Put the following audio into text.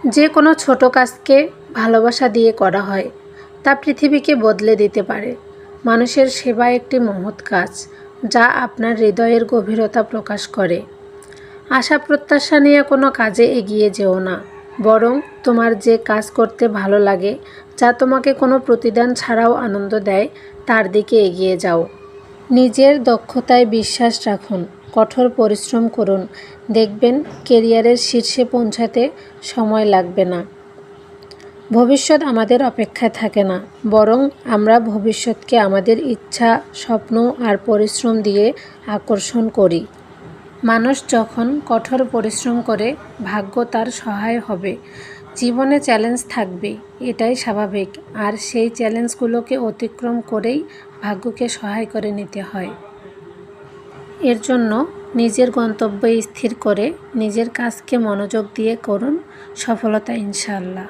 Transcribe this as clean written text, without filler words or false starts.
যে কোনো ছোট কাজকে ভালোবাসা দিয়ে করা হয় তা পৃথিবীকে বদলে দিতে পারে। মানুষের সেবা একটি মহৎ কাজ, যা আপনার হৃদয়ের গভীরতা প্রকাশ করে। আশা প্রত্যাশা নিয়ে কোনো কাজে এগিয়ে যেও না, বরং তোমার যে কাজ করতে ভালো লাগে, যা তোমাকে কোনো প্রতিদান ছাড়াও আনন্দ দেয়, তার দিকে এগিয়ে যাও। নিজের দক্ষতায় বিশ্বাস রাখুন, কঠোর পরিশ্রম করুন, দেখবেন কেরিয়ারের শীর্ষে পৌঁছাতে সময় লাগবে না। ভবিষ্যৎ আমাদের অপেক্ষায় থাকে না, বরং আমরা ভবিষ্যৎকে আমাদের ইচ্ছা, স্বপ্ন আর পরিশ্রম দিয়ে আকর্ষণ করি। মানুষ যখন কঠোর পরিশ্রম করে, ভাগ্য তার সহায় হবে। জীবনে চ্যালেঞ্জ থাকবে, এটাই স্বাভাবিক, আর সেই চ্যালেঞ্জগুলোকে অতিক্রম করেই ভাগ্যকে সহায় করে নিতে হয়। এর জন্য নিজের গন্তব্য স্থির করে নিজের কাজকে মনোযোগ দিয়ে করুন, সফলতা ইনশাআল্লাহ।